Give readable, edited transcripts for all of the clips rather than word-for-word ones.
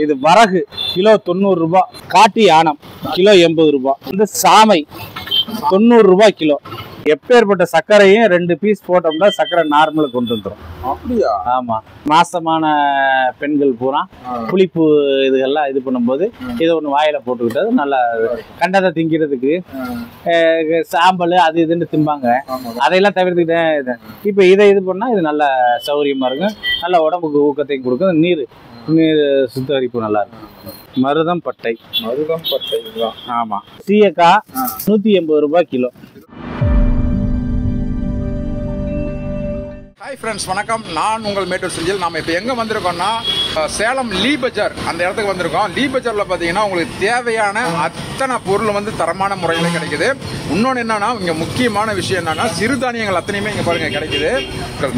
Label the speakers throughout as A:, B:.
A: இது வரகு கிலோ 90 ரூபாய். காட்டு யானம் கிலோ 80 ரூபாய். இந்த சாமை 90 ரூபாய் கிலோ. எப்பேற்பட்ட சர்க்கரையும் 2 பீஸ் போட்டோம்னா சர்க்கரை நார்மலுக்கு கொண்டு வந்துடும்.
B: அப்படியா?
A: ஆமா. மாசமான பெண்கள் பூரா புளிப்பு இதுகள்லாம் இது பண்ணும்போது இதை ஒன்று வாயில போட்டுக்கிட்டது நல்லா கண்டதை திங்கிறதுக்கு சாம்பல் அது இதுன்னு திம்பாங்க. அதையெல்லாம் தவிர்த்துக்கிட்டே இப்போ இதை இது பண்ணா இது நல்ல சௌகரியமா இருக்கும். நல்ல உடம்புக்கு ஊக்கத்தையும் கொடுக்கும். நீர் சுத்தரிப்பு நல்லா இருக்கும். மருதம் பட்டை ஆமா. சீயக்காய் 180 ரூபாய் கிலோ.
B: ஹாய் ஃப்ரெண்ட்ஸ், வணக்கம். நான் உங்கள் மேட்டூர் செந்தில். நம்ம இப்போ எங்கே வந்திருக்கோம்னா சேலம் லீ பஜார் அந்த இடத்துக்கு வந்திருக்கோம். லீ பஜாரில் பார்த்தீங்கன்னா உங்களுக்கு தேவையான அத்தனை பொருள் வந்து தரமான முறையில் கிடைக்குது. இன்னொன்று என்னன்னா, இங்கே முக்கியமான விஷயம் என்னன்னா, சிறுதானியங்கள் அத்தனையுமே இங்கே பாருங்கள் கிடைக்குது.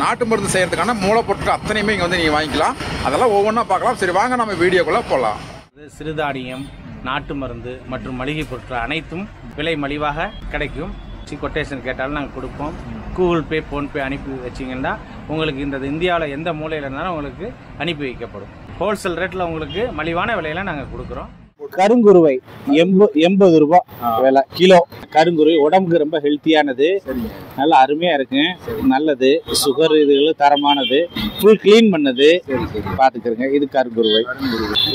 B: நாட்டு மருந்து செய்கிறதுக்கான மூலப்பொருட்கள் அத்தனையுமே இங்கே வந்து நீங்கள் வாங்கிக்கலாம். அதெல்லாம் ஒவ்வொன்றா பார்க்கலாம். சரி வாங்க நம்ம வீடியோக்குள்ளே போகலாம்.
A: சிறுதானியம், நாட்டு மருந்து மற்றும் மளிகை பொருட்கள் அனைத்தும் விலை மலிவாக கிடைக்கும். கொட்டேஷன் கேட்டாலும் நாங்கள் கொடுப்போம். கூகுள் பே, ஃபோன்பே அனுப்பி வச்சிங்கன்னா உங்களுக்கு இந்த இந்தியாவில் எந்த மூலையில் இருந்தாலும் உங்களுக்கு அனுப்பி வைக்கப்படும். ஹோல்சேல் ரேட்டில் உங்களுக்கு மலிவான விலையில நாங்கள் கொடுக்குறோம். கருங்குருவை 80 ரூபாய் விலை கிலோ. கருங்குருவை உடம்புக்கு ரொம்ப ஹெல்த்தியானது, நல்லா அருமையாக இருக்கு, நல்லது, சுகர் இதுகளும் தரமானது, ஃபுல் க்ளீன் பண்ணது பார்த்துக்கிறங்க. இது கருங்குருவை.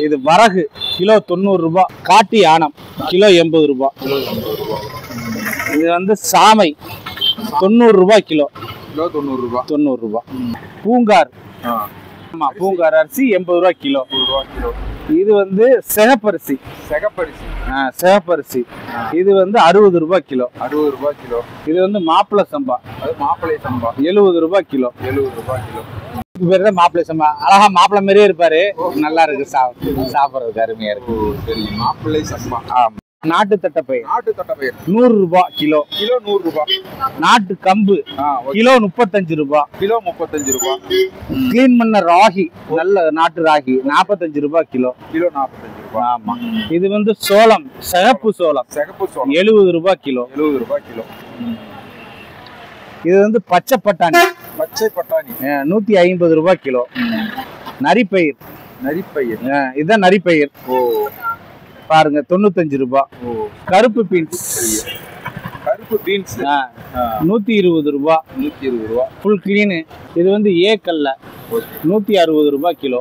A: இது வரகு கிலோ 90 ரூபாய். காட்டு யானம் கிலோ 80 ரூபாய். இது வந்து சாமை 90 ரூபாய் கிலோ. 90 ரூபாய். பூங்கார், ஆமா, பூங்கார் அரிசி 80 ரூபாய் கிலோ. இது வந்து சிகப்பரிசி. இது வந்து 60 ரூபாய் கிலோ. இது வந்து மாப்பிள்ளை சம்பா 70 ரூபாய் கிலோ. இது பேர் தான் மாப்பிள்ளை சம்பா. அழகா மாப்பிள்ளை மாதிரியே இருப்பாரு, நல்லா இருக்கு, சாப்பிட்றதுக்கு அருமையா இருக்கு.
B: மாப்பிள்ளை சம்பா.
A: ஆமா. நாட்டு தட்டைப்பயிர் 100 ரூபாய் கிலோ.
B: 100 ரூபாய்.
A: நாட்டு கம்பு கிலோ 35 ரூபாய். கிளீன் பண்ண ராகி, நல்ல நாட்டு ராகி 45 ரூபாய் கிலோ.
B: 45 ரூபாய்.
A: ஆமா. இது வந்து சோளம், சிகப்பு சோளம் 70 ரூபாய் கிலோ. இது வந்து பச்சை பட்டாணி 150 ரூபாய் கிலோ. நரிப்பயிர் இதுதான் நரிப்பயிர் பாருங்க 95 ரூபாய். கருப்பு பீன்ஸ் 120 ரூபாய். Full clean. இது வந்து ஏக்கல்ல 160 ரூபாய் கிலோ.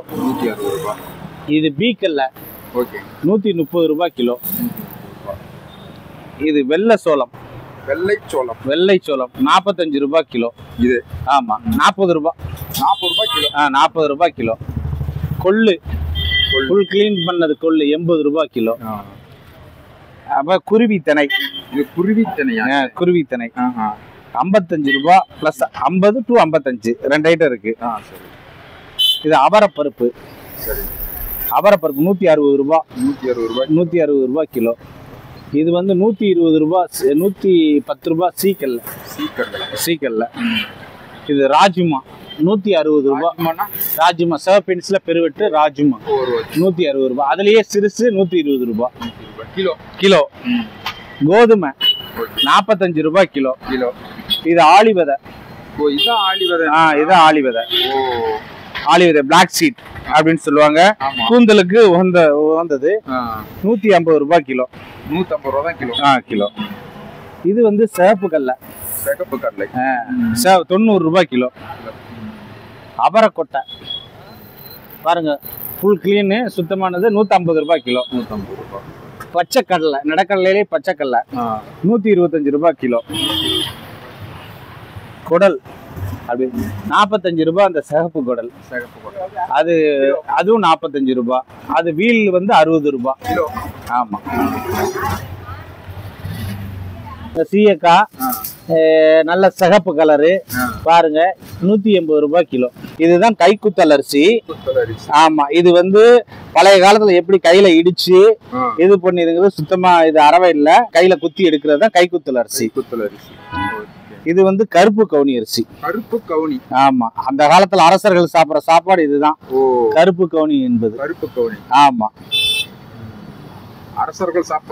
A: இது பீக்கல்ல 130 ரூபாய் கிலோ. இது வெள்ளை சோளம் 45 ரூபாய் கிலோ. இது ஆமா 40 ரூபாய் கிலோ. 40 ரூபாய் கிலோ. கொள்ளு ஃபுல் கிளீன் பண்ணது கொள்ளு 80 ரூபாய் கிலோ. அப்ப குருவி திணை, குருவி திணை 55 ரூபாய் பிளஸ் 50 to 55 2 ஐட்டம் இருக்கு. இது அவரைப்பருப்பு 160 ரூபாய். 160 ரூபாய் கிலோ. இது வந்து 120 ரூபாய் 110 ரூபாய் சீக்கல்ல. இது ராஜுமா 160 ரூபாய். ராஜுமா சிவப்பென்ஸ்ல பெருவெட்டு ராஜுமா 160 ரூபாய். அதுலயே சிறுசு 120 ரூபாய் கிலோ. கோதுமை 45 ரூபாய் கிலோ. இது ஆளிவதை. இதான் ஆளிவதை பிளாக் சீட் அப்படின்னு சொல்லுவாங்க. கூந்தலுக்கு உகந்தது 150 ரூபாய் கிலோ. 150 இது வந்து சிகப்பு கடலை 90 ரூபாய் கிலோ. அவரைக்கொட்டை பாருங்க ஃபுல் கிளீனு, சுத்தமானது 150 ரூபாய் கிலோ. பச்சைக்கடலை, நடக்கடலையிலே பச்சைக்கடலை 125 ரூபாய் கிலோ. குடல் அப்படி 45 ரூபாய். அந்த சிகப்பு குடல் அதுவும் 45 ரூபாய். அது வீல் வந்து 60 ரூபாய். ஆமா. சீயக்காய் நல்ல சிகப்பு கலரு பாருங்க 180 ரூபாய் கிலோ. இதுதான் கைக்குத்தல் அரிசி. ஆமா. இது வந்து பழைய காலத்துல எப்படி கையில இடிச்சு இது பண்ணிருக்கிறது, சுத்தமா இது அரவை இல்ல, கையில குத்தி எடுக்கிறது தான் கைக்குத்தல் அரிசி. இது வந்து கருப்பு கவுனி அரிசி. ஆமா. அந்த காலத்துல அரசர்கள் சாப்பிடுற சாப்பாடு இதுதான், கருப்பு கவுனி என்பது. ஆமா.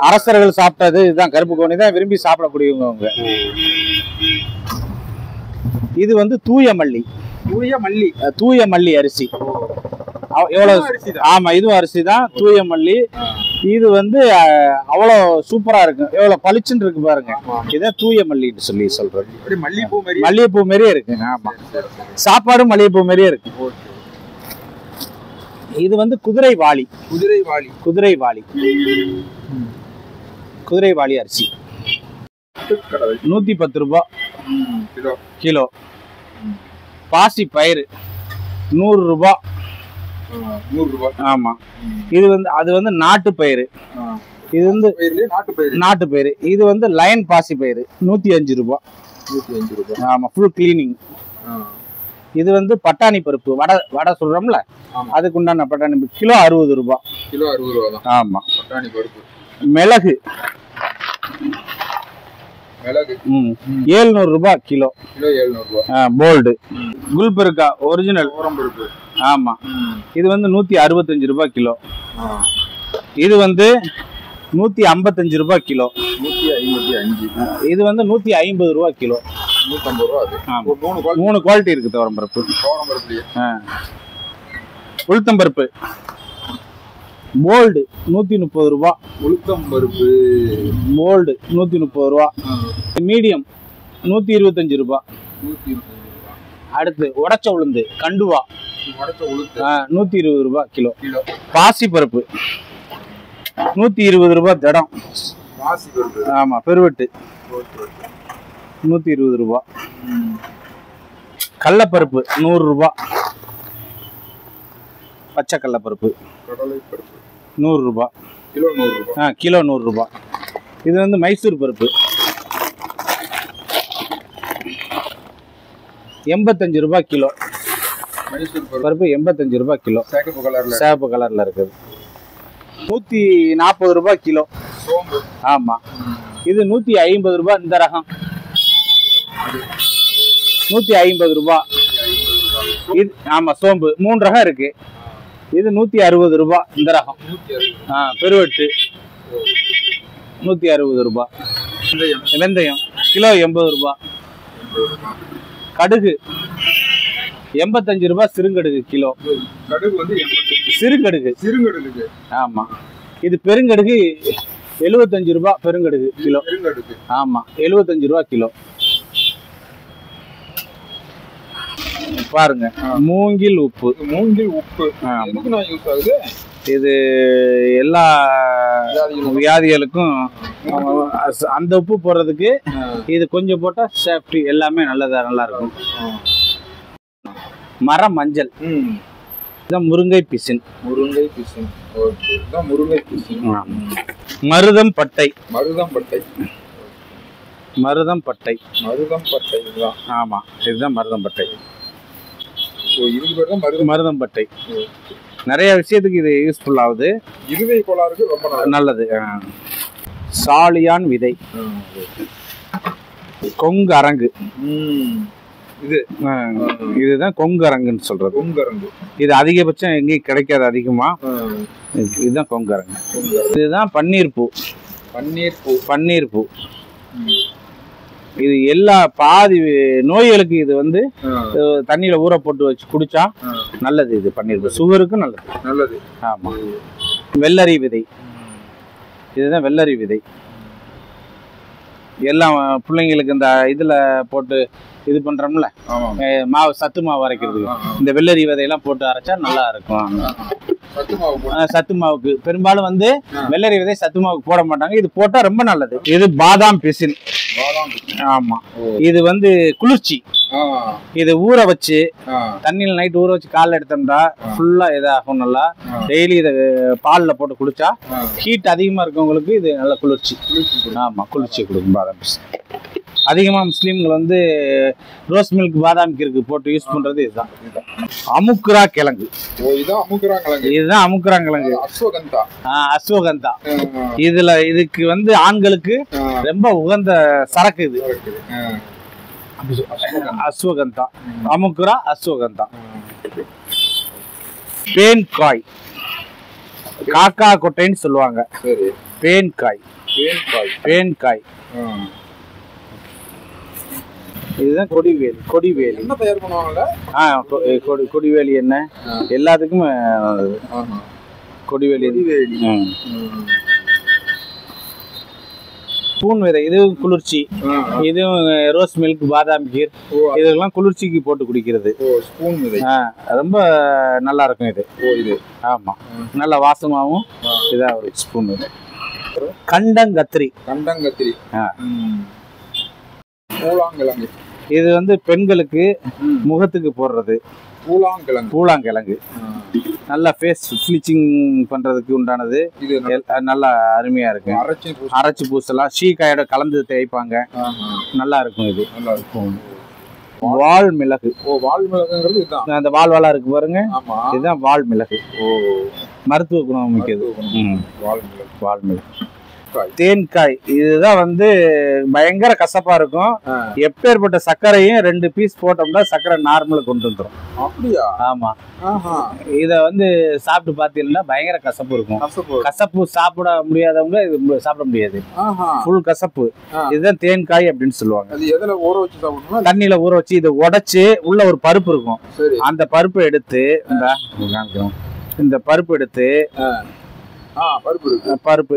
A: அரசர்கள் சாப்பிட்டது இதுதான், கருப்பு கவுனி தான் விரும்பி சாப்பிடக்கூடியவங்க. இது வந்து தூய மல்லி அரிசி எவ்வளவு? ஆமா, இதுவும் அரிசி தான், தூய மல்லி. இது வந்து அவ்வளோ சூப்பரா இருக்கு, எவ்வளவு பளிச்சுன்னு இருக்கு பாருங்க. இதான் தூய மல்லின்னு சொல்லி சொல்றது. மல்லிகைப்பூ மாதிரியே இருக்கு. ஆமா, சாப்பாடும் மல்லிகைப்பூ மாதிரியே இருக்கு. இது வந்து குதிரைவாளி. குதிரைவாளி அரிசி 110 ரூபாய் கிலோ. பாசி பயிறு 100 ரூபாய். ஆமா, இது வந்து அது வந்து நாட்டு பயிறு. இது வந்து நாட்டு பயிறு. இது வந்து லயன் பாசி பயிறு 105 ரூபாய். ஆமா, ஃபுல் கிளீனிங். இது வந்து பட்டாணி பருப்பு, வடை சொல்றோம்ல, அதுக்கு உண்டான பட்டாணி கிலோ 60 ரூபாய். ஆமா, பட்டாணி பருப்பு. மிளகு 700 ரூபாய் கிலோ. Bolt குல்பருக்கா original. ஆமா, இது வந்து 165 ரூபாய் கிலோ. இது வந்து 155 ரூபாய் கிலோ. இது வந்து 150 ரூபாய் கிலோ. 3 குவாலிட்டி இருக்கு துவரம்பருப்பு. உளுத்தம்பருப்பு போல்டு 130 ரூபாய். உளுத்தம்பருப்பு போல்டு 130 ரூபாய். மீடியம் 125 ரூபாய். அடுத்து உடைச்ச உளுந்து கண்டுவா 120 ரூபாய் கிலோ. பாசி பருப்பு 120 ரூபாய் தடம். ஆமா, பெருவெட்டு 120 ரூபாய். கடலைப்பருப்பு 100 ரூபாய். பச்சை கடலைப்பருப்பு 100 ரூபாய் கிலோ. 100 ரூபாய். இது வந்து மைசூர் பருப்பு 85 ரூபாய் கிலோ. பருப்பு 85 ரூபாய் கிலோ. சேப்பு கலர்ல இருக்குது. 140 ரூபாய் கிலோ. ஆமா, இது 150 ரூபாய். இந்த ரகம் 150 ரூபாய். இது ஆமா, சோம்பு 3 ரகம் இருக்கு. இது 160 ரூபாய். இந்த ரகம் பெருவெட்டு 160 ரூபாய். வெந்தயம் கிலோ 80 ரூபாய். கடுகு 85 ரூபாய். சிறுங்கடுகு கிலோ. சிறுங்கடுகு. ஆமா, இது பெருங்கடுகு 75 ரூபாய். பெருங்கடுகு கிலோ. ஆமா, 75 ரூபாய் கிலோ. பாருங்க, மூங்கில் உப்பு. இது எல்லா வியாதிகளுக்கும் அந்த உப்பு போடுறதுக்கு இது கொஞ்சம் போட்டா சேஃப்டி, எல்லாமே நல்லா இருக்கும். மரம் மஞ்சள். முருங்கை பிசின். மருதம் பட்டை. ஆமா, இதுதான் மருதம் பட்டை. மருதம்பட்டை நிறைய விஷயத்துக்கு இது யூஸ்ஃபுல் ஆகுது. இருதய கோளாறுக்கு ரொம்ப நல்லது. சாலியான் விதை. கொங்கு அரங்கு. இதுதான் கொங்கு அரங்குன்னு சொல்றது. இது அதிகபட்சம் எங்கேயும் கிடைக்காது அதிகமா. இதுதான் கொங்கு அரங்கு. இதுதான் பன்னீர் பூ. இது எல்லா பாதி நோய்களுக்கு இது வந்து தண்ணியில ஊற போட்டு வச்சு குடிச்சா நல்லது. இது பன்னீர் சுகருக்கும் நல்லது. ஆமா, வெள்ளரி விதை. இதுதான் வெள்ளரி விதை. எல்லாம் பிள்ளைங்களுக்கு இந்த இதுல போட்டு இது பண்றோம்ல, மாவு சத்து மாவு அரைக்கிறதுக்கு இந்த வெள்ளரி விதையெல்லாம் போட்டு அரைச்சா நல்லா இருக்கும். சத்து மாவுக்கு பெரும்பாலும் வந்து வெள்ளரி விதை சத்து மாவுக்கு போட மாட்டாங்க. இது போட்டா ரொம்ப நல்லது. இது பாதாம் பிசின். ஆமா, இது வந்து குளிர்ச்சி. இது ஊற வச்சு தண்ணியில நைட் ஊற வச்சு காலைல எடுத்தோம்னா ஃபுல்லா இதாகும். நல்லா டெய்லி இதை பால்ல போட்டு குடிச்சா ஹீட் அதிகமா இருக்கவங்களுக்கு இது நல்ல குளிர்ச்சி. ஆமா, குளிர்ச்சி கொடுக்கும் பாதாம் பிசின். அதிகமா முஸ்லீம்கள் வந்து ரோஸ் மில்க் பாதாம் கீருக்கு போட்டு யூஸ் பண்றது இதுதான். அமுக்குரா கிழங்கு. இதுதான் அமுக்குரா கிழங்கு. அஸ்வகந்தா. இதுக்கு வந்து ஆண்களுக்கு ரொம்ப உகந்த சரக்கு இது. அஸ்வகந்தா. அமுக்குரா அஸ்வகந்தா. பேன்காய். காக்கா கொட்டைன்னு சொல்லுவாங்க. பேன்காய். இதுதான் கொடிவேலி. கொடிவேலி
B: என்ன தயார் பண்ணுவாங்கல்ல?
A: கொடிவேலி என்ன எல்லாத்துக்கும் கொடிவேலி. ஸ்பூன் விதை இது குளிர்ச்சி, இதுவும் ரோஸ் மில்க், பாதாம் கீர், இதெல்லாம் குளிர்ச்சிக்கு போட்டு குடிக்கிறது.
B: ஸ்பூன் விதை
A: ரொம்ப நல்லா இருக்கும் இது. இது ஆமா, நல்ல வாசமாகவும் இதாக ஒரு ஸ்பூன் விதை. கண்டங்கத்திரி.
B: கண்டங்கத்திரி பூலாங்கிழங்கு. இது
A: வந்து பெண்களுக்கு முகத்துக்கு போடுறது.
B: பூலாங்கிழங்கு.
A: பூலாங்கிழங்கு நல்லா ஃபேஸ் ப்ளீச்சிங் பண்றதுக்கு உண்டானது. இது நல்லா அருமையா இருக்கும். அரைச்சி பூசலாம். சீக்காயோட கலந்து தேய்ப்பாங்க. நல்லா இருக்கும். இது நல்லா இருக்கும். வால் மிளகு.
B: வால் மிளகுங்கிறது இதுதான்.
A: அந்த வால் இருக்கு பாருங்க, இதுதான் வால் மிளகு. மருத்துவ குணம் மிக்கது வால் மிளகு. வால் மிளகு. தேன்காய் இதுதான் வந்து பயங்கர கசப்பா இருக்கும். எப்பேற்பட்ட சர்க்கரையும் 2 பீஸ் போட்டோம்னா சர்க்கரை நார்மலுக்கு கொண்டு வந்துடும்.
B: அப்படியா?
A: ஆமா. இத வந்து சாப்பிட்டு பாத்தீங்கன்னா பயங்கர கசப்பு இருக்கும். கசப்பு சாப்பிட முடியாதவங்க இது சாப்பிட முடியாது. ஃபுல் கசப்பு. இதுதான் தேன்காய் அப்படின்னு சொல்லுவாங்க.
B: எதுல ஊற வச்சு சாப்பிடணும்?
A: தண்ணியில ஊற வச்சு இதை உடைச்சு உள்ள ஒரு பருப்பு இருக்கும். அந்த பருப்பு எடுத்து இந்த பருப்பு எடுத்து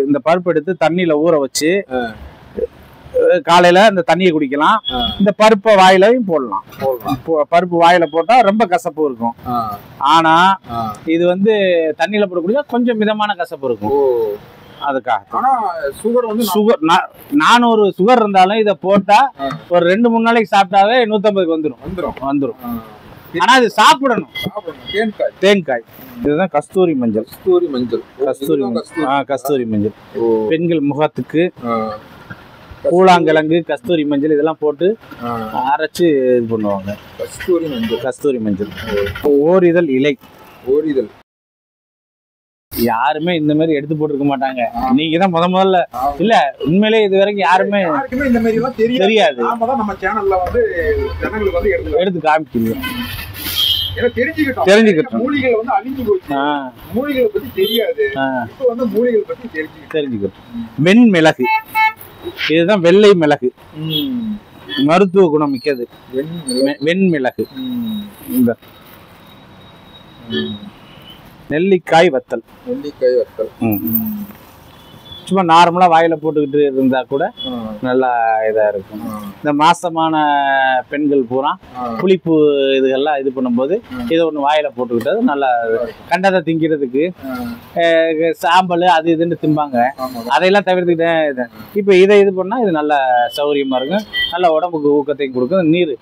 A: இந்த பருப்பு எடுத்து தண்ணியில ஊற வச்சு காலையில இந்த தண்ணியை குடிக்கலாம். இந்த பருப்பை வாயிலையும் போடலாம். பருப்பு வாயில போட்டா ரொம்ப கசப்பு இருக்கும். ஆனா இது வந்து தண்ணியில போட குடிச்சா கொஞ்சம் மிதமான கசப்பு இருக்கும். அதுக்காக சுகர் 400 சுகர் இருந்தாலும் இதை போட்டா ஒரு 2-3 நாளைக்கு சாப்பிட்டாவே 150 வந்துடும். ஆனா இது சாப்பிடணும். தேன்காய். இதுதான் கஸ்தூரி மஞ்சள். கஸ்தூரி மஞ்சள் பெண்கள் முகத்துக்கு. பூலாங்கிழங்கு, கஸ்தூரி மஞ்சள் இதெல்லாம் போட்டு அரைச்சு இது பண்ணுவாங்க. கஸ்தூரி மஞ்சள். ஓரிதழ் இலை. யாருமே இந்த மாதிரி எடுத்து போட்டுருக்க மாட்டாங்க. நீங்க தான் முதல்ல இல்ல. உண்மையிலே இது வரைக்கும் யாருமே
B: இந்த மாதிரி எல்லாம் தெரியாது. நம்ம சேனல்ல வந்து
A: எடுத்து காமிக்கிறீங்க.
B: தெரிஞ்சுக்கிட்டோம். மூலிகள் வந்து அழிஞ்சு போச்சு. மூலிகளை பத்தி தெரியாது. இப்போ வந்து மூலிகள் பத்தி தெரிஞ்சுக்கிட்டோம்.
A: வெண்மிளகு. இதுதான் வெள்ளை மிளகு. மருத்துவ குணம் மிக்கது வெண்மிளகு. இந்த நெல்லிக்காய் வத்தல். சும்மா நார்மலா வாயில போட்டுக்கிட்டு இருந்தா கூட நல்லா இதா இருக்கும். இந்த மாசமான பெண்கள் பூரா புளிப்பு இதுகள்லாம் இது பண்ணும்போது இதை ஒண்ணு வாயில போட்டுக்கிட்டது நல்லா கண்டதை திங்கிறதுக்கு. சாம்பல் அது இதுன்னு திம்பாங்க. அதையெல்லாம் தவிர்த்துக்கிட்டேன். இப்ப இதை இது பண்ணா இது நல்ல சௌகரியமா இருக்கும். நல்ல உடம்புக்கு ஊக்கத்தையும் கொடுக்கும். நீர்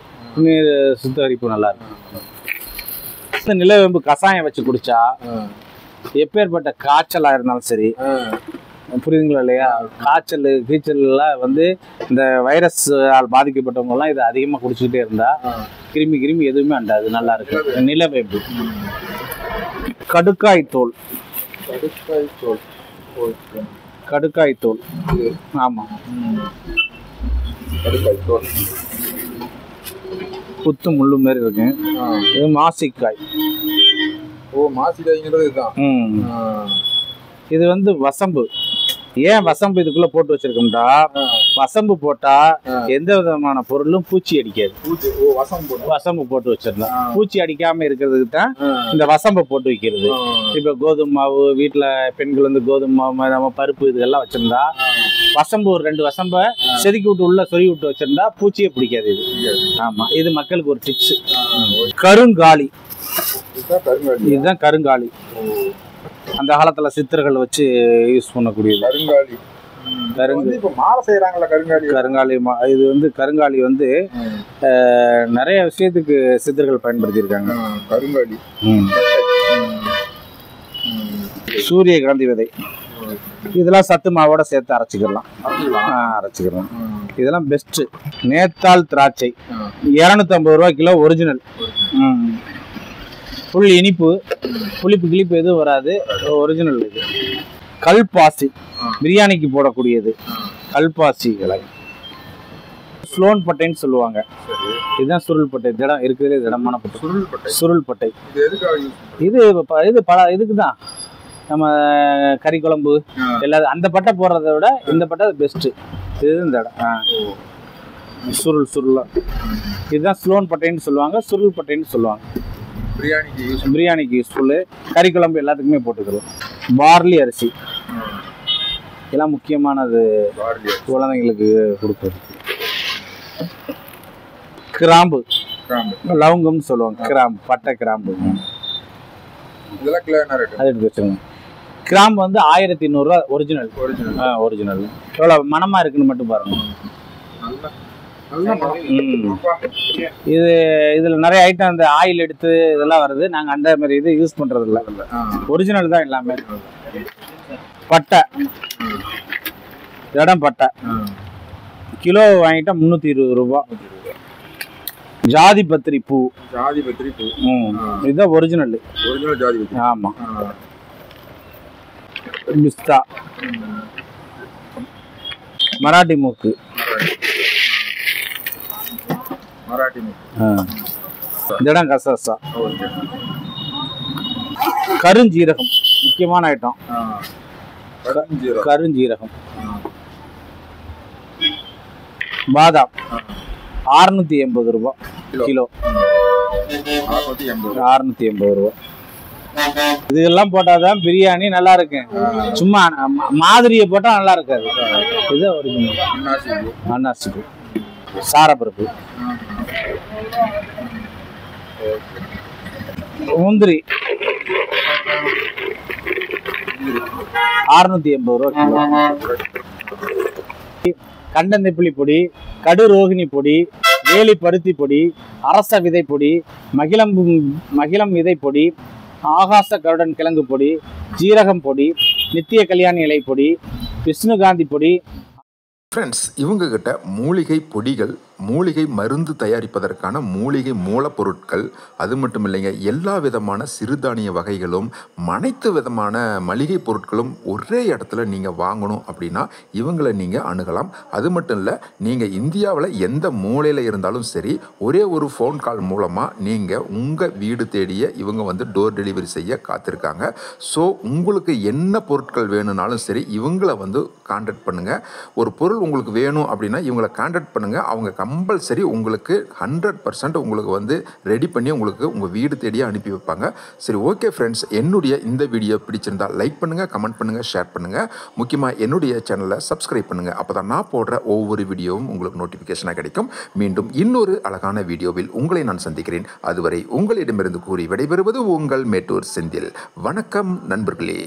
A: சுத்தகரிப்பு நல்லா இருக்கும். நிலவேம்பு கஷாயம் வச்சு குடிச்சா எப்பேற்பட்ட காய்ச்சலா இருந்தாலும் சரி, புரியுதுங்களா இல்லையா? காய்ச்சல் கீச்சல் எல்லாம் வந்து இந்த வைரஸ் பாதிக்கப்பட்டவங்க எல்லாம் இதை அதிகமா குடிச்சுக்கிட்டே இருந்தா கிருமி எதுவுமே அண்டாது. நல்லா இருக்கு. நிலவேம்பு. கடுக்காய் தோல். ஆமா, புத்து முள்ளு மாதிரி இருக்கு. இது மாசிக்காய்.
B: மாசிக்காய்ங்கிறது இதுதான்.
A: இது வந்து வசம்பு. ஏன் வசம்பு இதுக்குள்ள போட்டு வச்சிருக்கோம்டா, வசம்பு போட்டா எந்த விதமான பொருளும் பூச்சி அடிக்காது. வசம்பு போட்டு வச்சிடலாம். பூச்சி அடிக்காம இருக்கிறதுக்கு தான் இந்த வசம்பை போட்டு வைக்கிறது. இப்ப கோதுமை மாவு வீட்டுல பெண்கள் வந்து கோதுமை மாவு நம்ம பருப்பு இதெல்லாம் வச்சிருந்தா வசம்பு ஒரு 2 வசம்பை செதுக்கி விட்டு உள்ள சொறி விட்டு வச்சிருந்தா பூச்சியே பிடிக்காது இது. ஆமா, இது மக்களுக்கு ஒரு டிப்ஸ். கருங்காலி. இதுதான் கருங்காலி. அந்த காலத்துல சித்தர்கள் வச்சு யூஸ் பண்ணக்கூடியது கருங்காலி. இது வந்து கருங்காலி வந்து நிறைய விஷயத்துக்கு சித்தர்கள் பயன்படுத்தி இருக்காங்க. கருங்காலி. சூரியகாந்தி விதை. இதெல்லாம் சத்து மாவோட சேர்த்து அரைச்சிக்கலாம். இதெல்லாம் பெஸ்ட். நேத்தாள் திராட்சை 250 ரூபா கிலோ. ஒரிஜினல். புல் இனிப்பு, புளிப்பு கிளிப்பு எதுவும் வராது. ஒரிஜினல். இது கல்பாசி. பிரியாணிக்கு போடக்கூடியது கல்பாசி இலை. ஸ்லோன் பட்டைன்னு சொல்லுவாங்க. இதுதான் சுருள் பட்டை. திடம் இருக்கிறதே திடமான பட்டை. சுருள் பட்டை. இது பல இதுக்கு தான். நம்ம கறி குழம்பு எல்லாரும் அந்த பட்டை போடுறத விட இந்த பட்டை பெஸ்ட். இது இந்த இடம். சுருளாக. இதுதான் ஸ்லோன் பட்டைன்னு சொல்லுவாங்க, சுருள் பட்டைன்னு சொல்லுவாங்க. பிரியாணிக்கு யூஸ்ஃபுல்லு, கறி குழம்பு எல்லாத்துக்குமே போட்டுக்கலாம். பார்லி அரிசி இதெல்லாம் முக்கியமானது குழந்தைங்களுக்கு கொடுக்குறது. கிராம்பு, லவங்கம்னு சொல்லுவாங்க, கிராம்பு, பட்டை கிராம்பு, அது எடுத்து வச்சுருங்க. கிராம்பு வந்து 1300 ரூபா ஒரிஜினல். ஒரிஜினல் எவ்வளோ மனமாக இருக்குன்னு மட்டும் பாருங்க. இதில் நிறைய ஐட்டம் அந்த ஆயில் எடுத்து இதெல்லாம் வருது. நாங்கள் அந்த மாதிரி இது யூஸ் பண்ணுறது இல்லை, ஒரிஜினல் தான் எல்லாமே. பட்டை, இடம் பட்டை கிலோ வாங்கிட்டா 320 ரூபா. ஜாதி பத்திரி பூ, இதுதான் ஒரிஜினல். ஆமாம். பிஸ்தா, மராட்டி மூக்கு, திடம் கசகசா, கருஞ்சீரகம் முக்கியமான ஐட்டம். கருஞ்சீரகம், பாதாம் 680 ரூபா கிலோ. 680 ரூபா. இதெல்லாம் போட்டாதான் பிரியாணி நல்லா இருக்கு. சும்மா மாதிரியை போட்டா நல்லா இருக்காது. இது ஒரிஜினல். அன்னாசிப்பூ, சாரப்பருப்பு, முந்திரி 680 ரூபா கிலோ. கண்டந்திப்புளி பொடி, கடு ரோகிணி பொடி, வேலி பருத்தி பொடி, அரச விதை பொடி, மகிழம் விதை பொடி, ஆகாச கருடன் கிழங்கு பொடி, ஜீரகம் பொடி, நித்திய கல்யாணி இலை பொடி, விஷ்ணுகாந்தி பொடி.
B: ஃப்ரெண்ட்ஸ், இவங்ககிட்ட மூலிகை பொடிகள், மூலிகை மருந்து தயாரிப்பதற்கான மூலிகை மூலப்பொருட்கள், அது மட்டும் இல்லைங்க, எல்லா விதமான சிறுதானிய வகைகளும் அனைத்து விதமான மளிகை பொருட்களும் ஒரே இடத்துல நீங்கள் வாங்கணும் அப்படின்னா இவங்களை நீங்கள் அணுகலாம். அது மட்டும் இல்லை, நீங்கள் இந்தியாவில் எந்த மூலையில் இருந்தாலும் சரி, ஒரே ஒரு ஃபோன் கால் மூலமாக நீங்கள் உங்கள் வீடு தேடிய இவங்க வந்து டோர் டெலிவரி செய்ய காத்திருக்காங்க. ஸோ உங்களுக்கு என்ன பொருட்கள் வேணும்னாலும் சரி இவங்களை வந்து கான்டாக்ட் பண்ணுங்கள். ஒரு பொருள் உங்களுக்கு வேணும் அப்படின்னா இவங்களை கான்டாக்ட் பண்ணுங்கள். அவங்க கம்பல்சரி உங்களுக்கு 100% உங்களுக்கு வந்து ரெடி பண்ணி உங்களுக்கு உங்கள் வீடு தேடியே அனுப்பி வைப்பாங்க. சரி, ஓகே ஃப்ரெண்ட்ஸ், என்னுடைய இந்த வீடியோ பிடிச்சிருந்தால் லைக் பண்ணுங்கள், கமெண்ட் பண்ணுங்கள், ஷேர் பண்ணுங்கள். முக்கியமாக என்னுடைய சேனலை சப்ஸ்கிரைப் பண்ணுங்கள். அப்போ தான் நான் போடுற ஒவ்வொரு வீடியோவும் உங்களுக்கு நோட்டிஃபிகேஷனாக கிடைக்கும். மீண்டும் இன்னொரு அழகான வீடியோவில் உங்களை நான் சந்திக்கிறேன். அதுவரை உங்களிடமிருந்து கூறி விடைபெறுவது உங்கள் மேட்டூர் செந்தில். வணக்கம் நண்பர்களே.